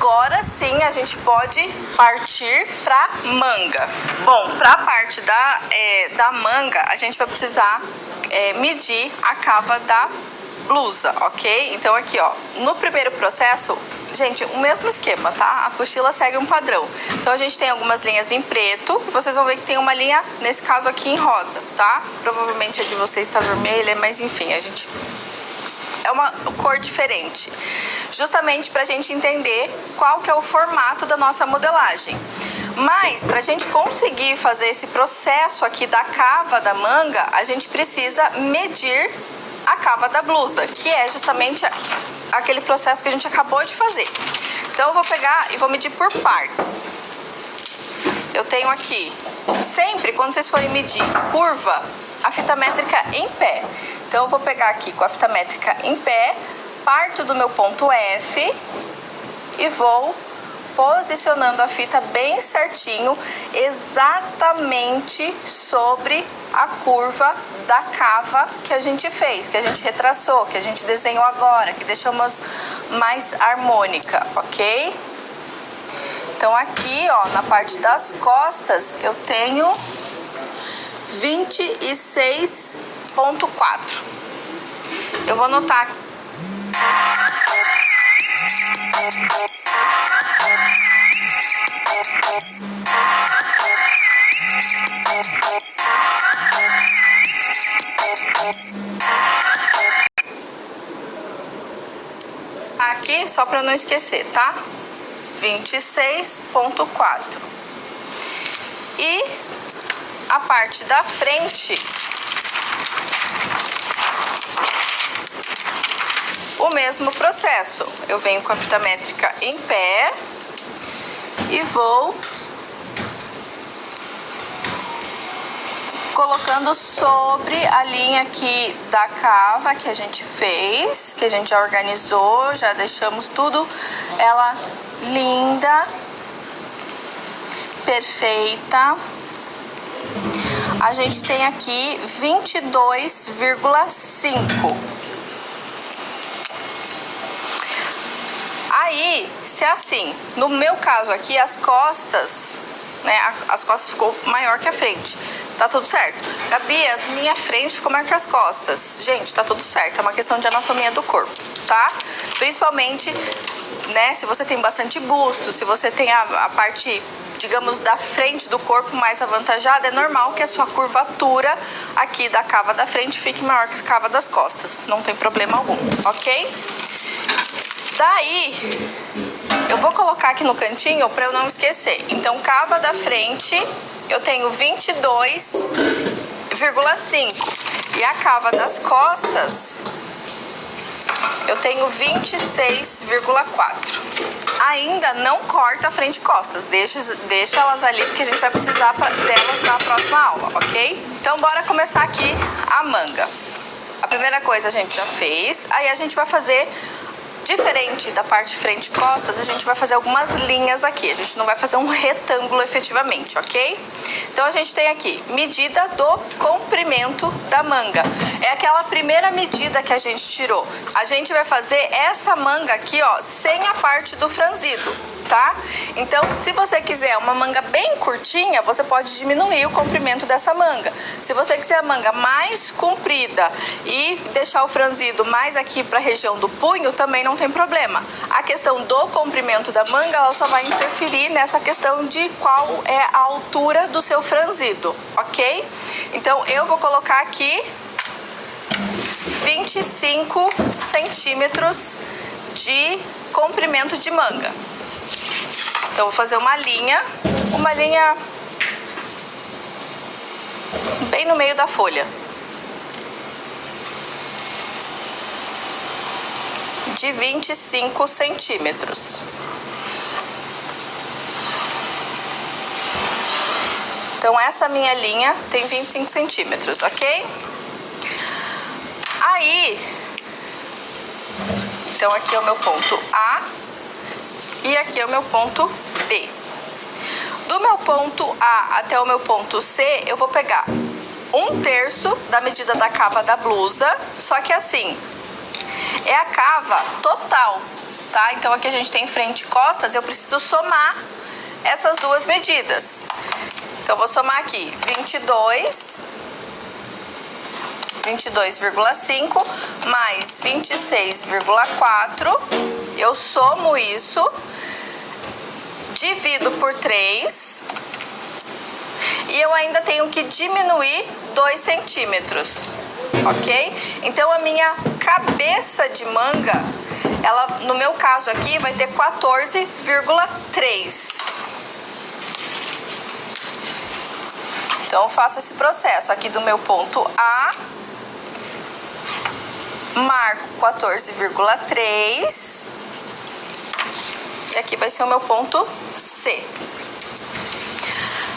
agora sim a gente pode partir pra manga. Bom, pra parte da manga, a gente vai precisar medir a cava da blusa, ok? Então aqui, ó, no primeiro processo, gente, o mesmo esquema, tá? A apostila segue um padrão. Então a gente tem algumas linhas em preto, vocês vão ver que tem uma linha, nesse caso aqui, em rosa, tá? Provavelmente a de vocês está vermelha, mas enfim, é uma cor diferente, justamente para a gente entender qual que é o formato da nossa modelagem. Mas para a gente conseguir fazer esse processo aqui da cava da manga, a gente precisa medir a cava da blusa, que é justamente aquele processo que a gente acabou de fazer. Então eu vou pegar e vou medir por partes. Eu tenho aqui, sempre quando vocês forem medir curva, a fita métrica em pé. Então eu vou pegar aqui com a fita métrica em pé, parto do meu ponto F e vou posicionando a fita bem certinho, exatamente sobre a curva da cava que a gente fez, que a gente retraçou, que a gente desenhou agora, que deixamos mais harmônica, ok? Então aqui, ó, na parte das costas, eu tenho 26,4. Eu vou anotar aqui, só para não esquecer, tá? 26,4. E a parte da frente, o mesmo processo. Eu venho com a fita métrica em pé e vou colocando sobre a linha aqui da cava que a gente fez, que a gente já organizou, já deixamos tudo ela linda, perfeita. A gente tem aqui 22,5. Aí, se assim, no meu caso aqui, as costas, né, as costas ficou maior que a frente, tá tudo certo. Gabi, a minha frente ficou maior que as costas. Gente, tá tudo certo, é uma questão de anatomia do corpo, tá? Principalmente, né, se você tem bastante busto, se você tem a parte, digamos, da frente do corpo mais avantajada, é normal que a sua curvatura aqui da cava da frente fique maior que a cava das costas. Não tem problema algum, ok? Daí, eu vou colocar aqui no cantinho para eu não esquecer. Então, cava da frente, eu tenho 22,5. E a cava das costas, eu tenho 26,4. Ainda não corta a frente e costas, deixa elas ali, porque a gente vai precisar delas na próxima aula, ok? Então, bora começar aqui a manga. A primeira coisa a gente já fez, aí a gente vai fazer... Diferente da parte frente e costas, a gente vai fazer algumas linhas aqui. A gente não vai fazer um retângulo efetivamente, ok? Então, a gente tem aqui medida do comprimento da manga. É aquela primeira medida que a gente tirou. A gente vai fazer essa manga aqui, ó, sem a parte do franzido, tá? Então, se você quiser uma manga bem curtinha, você pode diminuir o comprimento dessa manga. Se você quiser a manga mais comprida e deixar o franzido mais aqui para a região do punho, também não tem problema. A questão do comprimento da manga, ela só vai interferir nessa questão de qual é a altura do seu franzido, ok? Então, eu vou colocar aqui 25 centímetros de comprimento de manga. Então, vou fazer uma linha bem no meio da folha. De 25 centímetros. Então, essa minha linha tem 25 centímetros, ok? Aí, então aqui é o meu ponto A e aqui é o meu ponto B. Do meu ponto A até o meu ponto C, eu vou pegar 1/3 da medida da cava da blusa, só que assim, é a cava total, tá? Então aqui a gente tem frente e costas, eu preciso somar essas duas medidas. Então, eu vou somar aqui 22,5 mais 26,4. Eu somo isso, divido por 3 e eu ainda tenho que diminuir 2 centímetros, ok? Então, a minha cabeça de manga, ela, no meu caso aqui, vai ter 14,3. Então, eu faço esse processo aqui do meu ponto A, marco 14,3 e aqui vai ser o meu ponto C.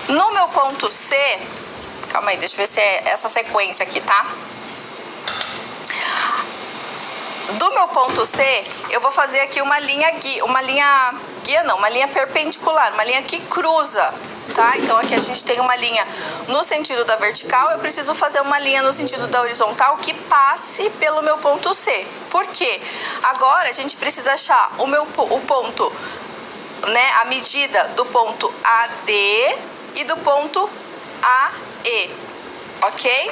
No meu ponto C, calma aí, deixa eu ver se é essa sequência aqui, tá? Do meu ponto C, eu vou fazer aqui uma linha perpendicular, uma linha que cruza, tá? Então aqui a gente tem uma linha no sentido da vertical, eu preciso fazer uma linha no sentido da horizontal que passe pelo meu ponto C. Por quê? Agora a gente precisa achar o ponto, né, a medida do ponto AD e do ponto AE, ok?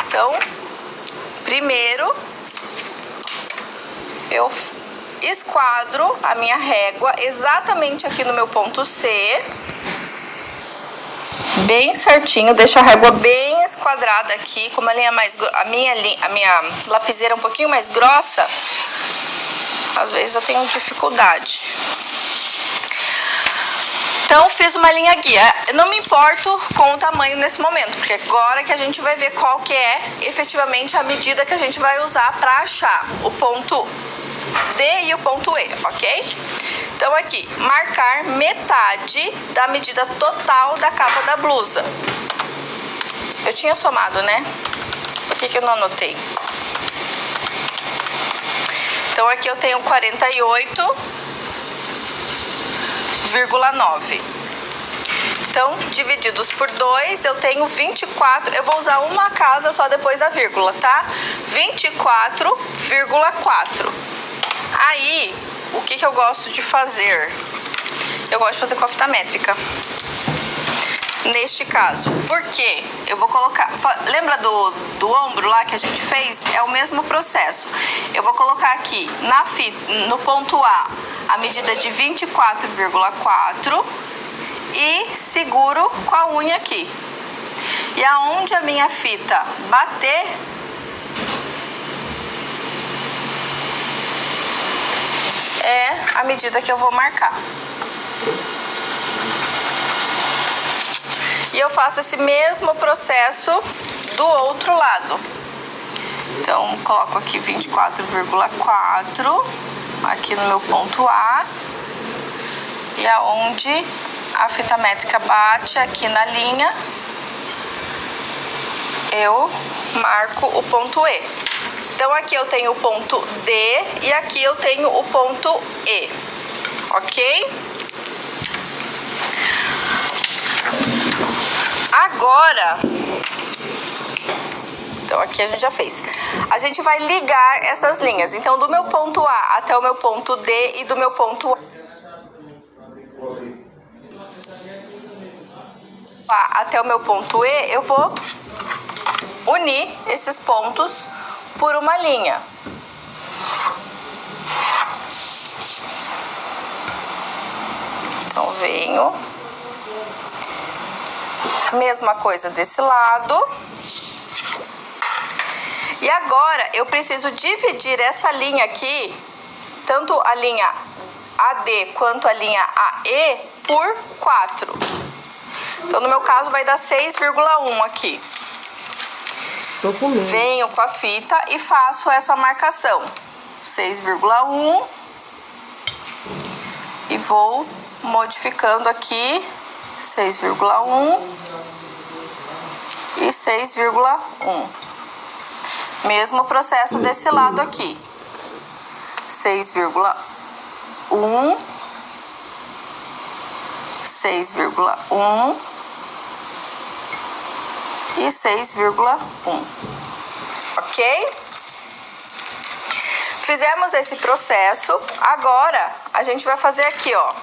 Então, primeiro eu esquadro a minha régua exatamente aqui no meu ponto C, bem certinho, deixo a régua bem esquadrada aqui, como a minha lapiseira é um pouquinho mais grossa, às vezes eu tenho dificuldade. Então, fiz uma linha guia. Eu não me importo com o tamanho nesse momento, porque agora que a gente vai ver qual que é efetivamente a medida que a gente vai usar para achar o ponto D e o ponto E, ok? Então, aqui, marcar metade da medida total da capa da blusa. Eu tinha somado, né? Por que eu não anotei? Então, aqui eu tenho 48,9. Então, divididos por 2, eu tenho 24. Eu vou usar uma casa só depois da vírgula, tá? 24,4. Aí, o que eu gosto de fazer? Eu gosto de fazer com a fita métrica. Neste caso, porque eu vou colocar... Lembra do ombro lá que a gente fez? É o mesmo processo. Eu vou colocar aqui no ponto A medida de 24,4 e seguro com a unha aqui. E aonde a minha fita bater, é a medida que eu vou marcar. E eu faço esse mesmo processo do outro lado. Então, coloco aqui 24,4 aqui no meu ponto A. E aonde a fita métrica bate aqui na linha, eu marco o ponto E. Então, aqui eu tenho o ponto D e aqui eu tenho o ponto E, ok? Agora, então aqui a gente já fez. A gente vai ligar essas linhas. Então, do meu ponto A até o meu ponto D e do meu ponto A até o meu ponto E, eu vou unir esses pontos por uma linha. Então, venho. Mesma coisa desse lado. E agora, eu preciso dividir essa linha aqui, tanto a linha AD quanto a linha AE, por 4. Então, no meu caso, vai dar 6,1 aqui. Venho com a fita e faço essa marcação. 6,1. E vou modificando aqui. 6,1 e 6,1. Mesmo processo desse lado aqui. 6,1, 6,1 e 6,1. Ok? Fizemos esse processo, agora a gente vai fazer aqui, ó.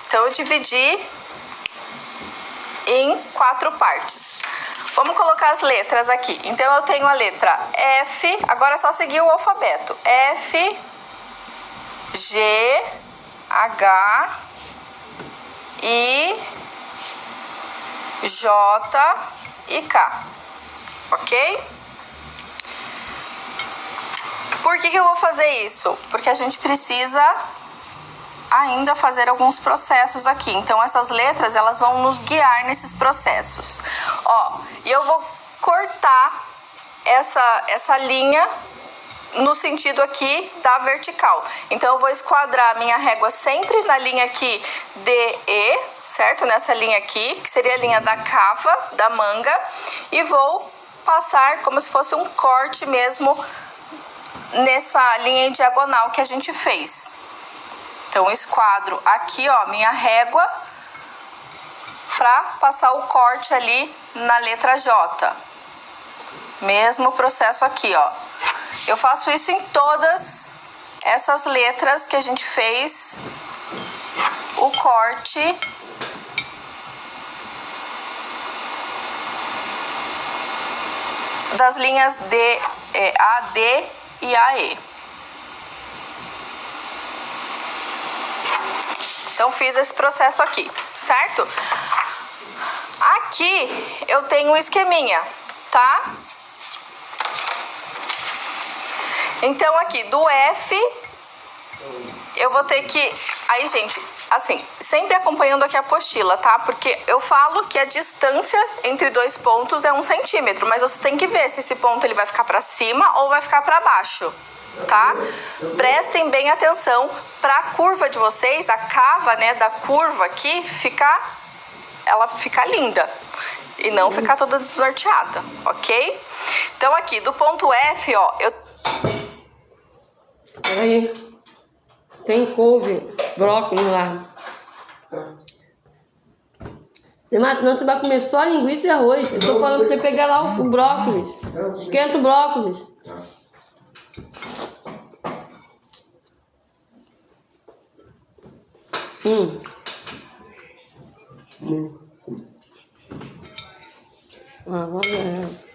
Então eu dividi em 4 partes. Vamos colocar as letras aqui. Então eu tenho a letra F, agora é só seguir o alfabeto. F, G, H, I, J e K. Ok? Por que eu vou fazer isso? Porque a gente precisa ainda fazer alguns processos aqui. Então essas letras, elas vão nos guiar nesses processos. Ó, e eu vou cortar essa linha no sentido aqui da vertical. Então eu vou esquadrar a minha régua sempre na linha aqui DE, certo? Nessa linha aqui, que seria a linha da cava, da manga, e vou passar como se fosse um corte mesmo nessa linha em diagonal que a gente fez. Então eu esquadro aqui, ó, minha régua para passar o corte ali na letra J. Mesmo processo aqui, ó. Eu faço isso em todas essas letras que a gente fez o corte das linhas AD e AE. Então fiz esse processo aqui, certo? Aqui eu tenho um esqueminha, tá? Então aqui do F eu vou ter que... Aí, gente, assim, sempre acompanhando aqui a apostila, tá? Porque eu falo que a distância entre 2 pontos é 1 centímetro, mas você tem que ver se esse ponto ele vai ficar para cima ou vai ficar para baixo, tá? Prestem bem atenção para a curva de vocês, a cava, né, da curva aqui ela ficar linda e não ficar toda desnorteada, ok? Então aqui do ponto F, ó, Peraí, tem couve, brócolis lá. Senão você vai comer só linguiça e arroz. Eu tô falando pra você pegar lá o brócolis. Esquenta o brócolis. Vamos ver.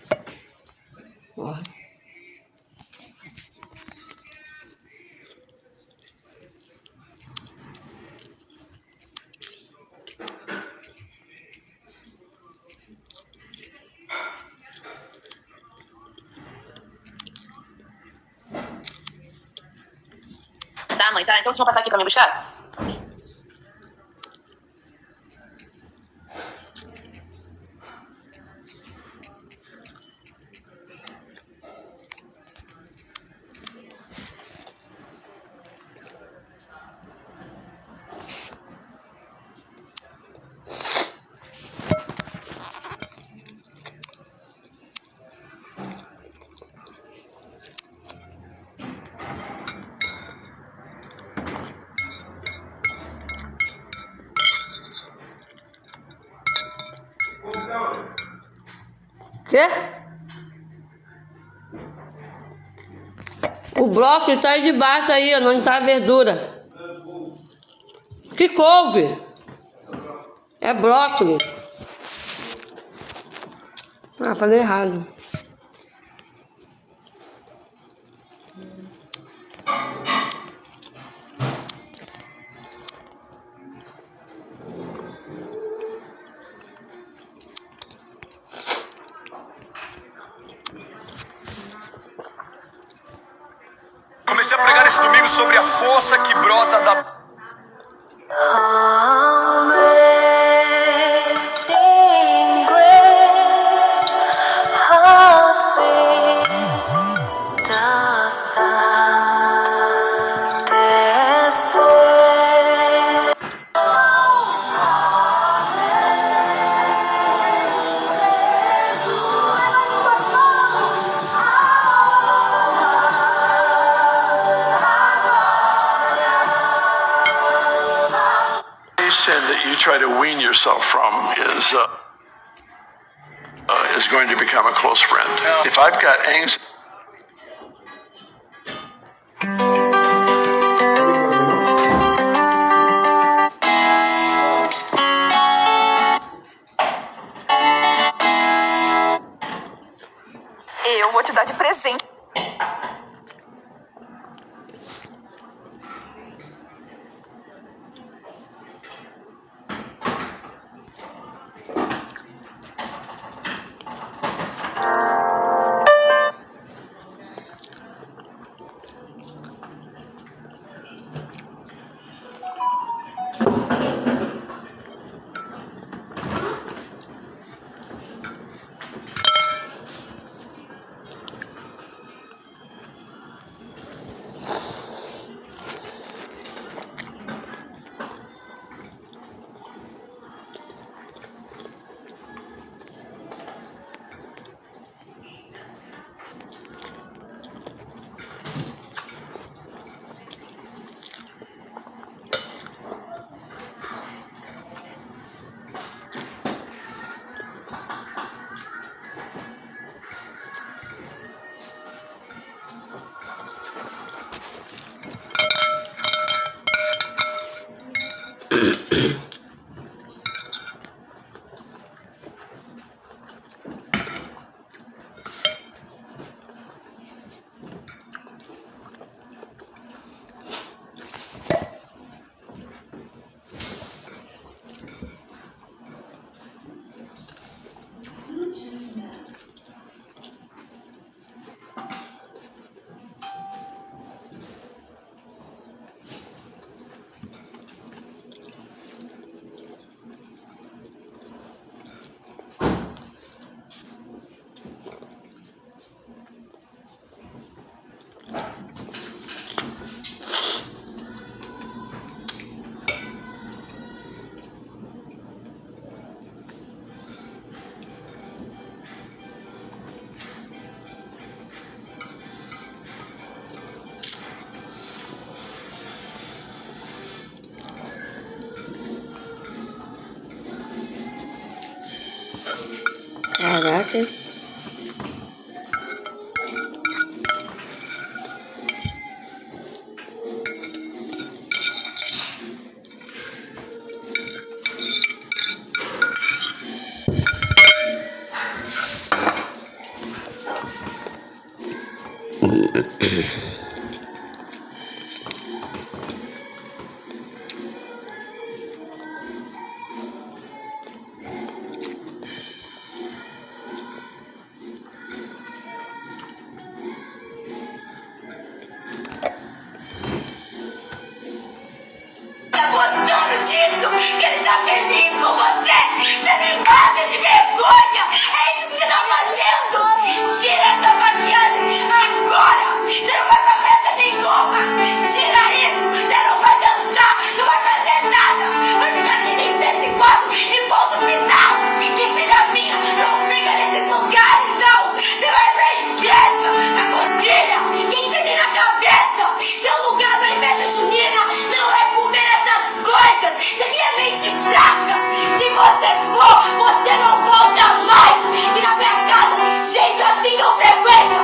Tá, mãe, tá? Então vocês vão passar aqui pra me buscar? Quê? O brócolis tá aí de baixo aí, onde tá a verdura. Que couve? É brócolis. Ah, falei errado. Comecei a pregar esse domingo sobre a força que brota da... Amazing grace, how sweet the sound that saved. sin that you try to wean yourself from is going to become a close friend. If I've got anxiety sem Caraca. gostando disso, que ele tá feliz com você. Você me mata de vergonha. É isso que você tá fazendo. Tira essa maquiagem agora. Você não vai pra festa nenhuma. Tira isso. Você não vai dançar, não vai fazer nada. Vai ficar aqui dentro desse quarto e ponto final. Que filha minha não fica nesses lugares, não. Você vai pra igreja, na cotilha. O que você tem na cabeça? Seu lugar não é festa junina, não é comer essas coisas. Você tem a mente fraca. Se você for, você não volta mais. E na minha casa, gente assim não frequenta.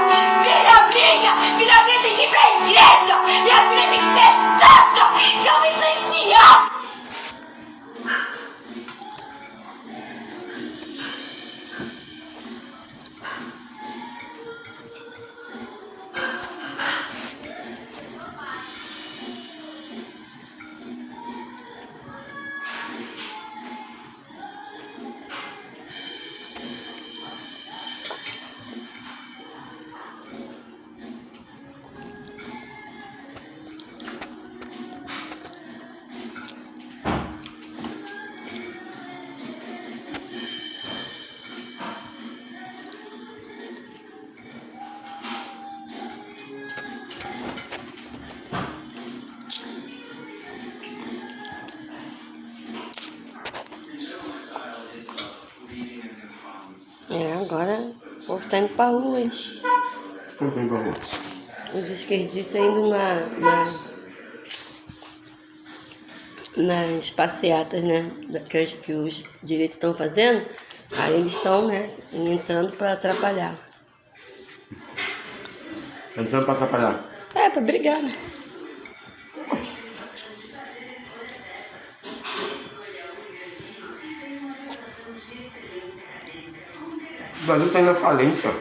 Filha minha tem que ir pra igreja. Minha filha tem que ser santa. Se eu me influenciar. Agora o povo tá indo pra rua, hein? Não tem pra rua. Os esquerdistas indo nas passeatas, né? Que os direitos estão fazendo. Aí eles estão, né? Entrando pra atrapalhar. Entrando pra atrapalhar. É, pra brigar, né? O Brasil tá indo à falência.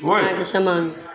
Oi? Tá chamando.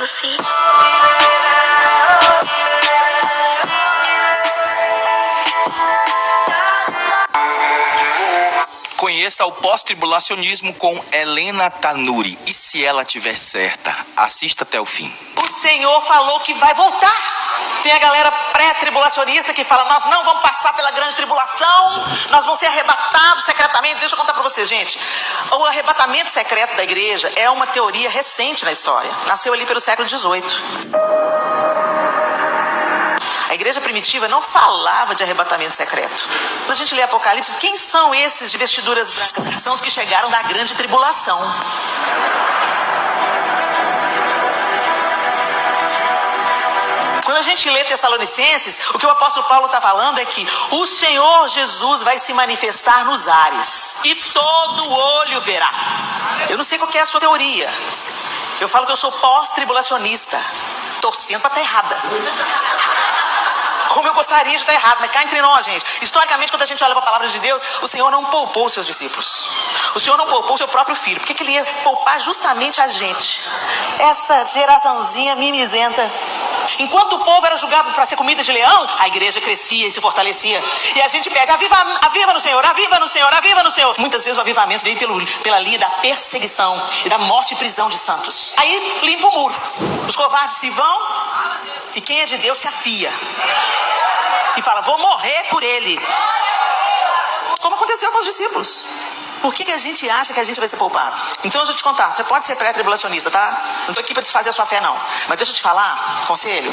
Você. Conheça o pós-tribulacionismo com Helena Tanuri. E se ela tiver certa, assista até o fim. O Senhor falou que vai voltar. Tem a galera pré-tribulacionista que fala, nós não vamos passar pela grande tribulação, nós vamos ser arrebatados secretamente. Deixa eu contar pra vocês, gente. O arrebatamento secreto da igreja é uma teoria recente na história. Nasceu ali pelo século XVIII. A igreja primitiva não falava de arrebatamento secreto. Quando a gente lê Apocalipse, quem são esses de vestiduras brancas? São os que chegaram da grande tribulação. Quando a gente lê Tessalonicenses, o que o apóstolo Paulo está falando é que o Senhor Jesus vai se manifestar nos ares e todo olho verá. Eu não sei qual que é a sua teoria. Eu falo que eu sou pós-tribulacionista, torcendo para estar errada. Como eu gostaria de estar errado, mas cá entre nós, gente. Historicamente, quando a gente olha para a palavra de Deus, o Senhor não poupou os seus discípulos. O Senhor não poupou o seu próprio filho. Por que ele ia poupar justamente a gente? Essa geraçãozinha mimizenta. Enquanto o povo era julgado para ser comida de leão, a igreja crescia e se fortalecia. E a gente pede, aviva no Senhor, aviva no Senhor, aviva no Senhor. Muitas vezes o avivamento vem pela linha da perseguição e da morte e prisão de santos. Aí limpa o muro. Os covardes se vão e quem é de Deus se afia. E fala, vou morrer por ele. Como aconteceu com os discípulos. Por que a gente acha que a gente vai ser poupado? Então eu vou te contar, você pode ser pré-tribulacionista, tá? Não estou aqui para desfazer a sua fé, não. Mas deixa eu te falar, conselho.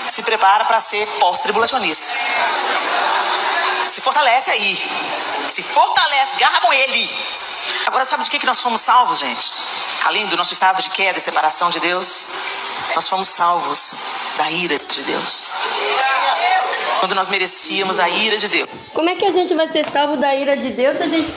Se prepara para ser pós-tribulacionista. Se fortalece aí. Se fortalece, garra com ele. Agora sabe de que nós fomos salvos, gente? Além do nosso estado de queda e separação de Deus, nós fomos salvos da ira de Deus. Quando nós merecíamos a ira de Deus. Como é que a gente vai ser salvo da ira de Deus se a gente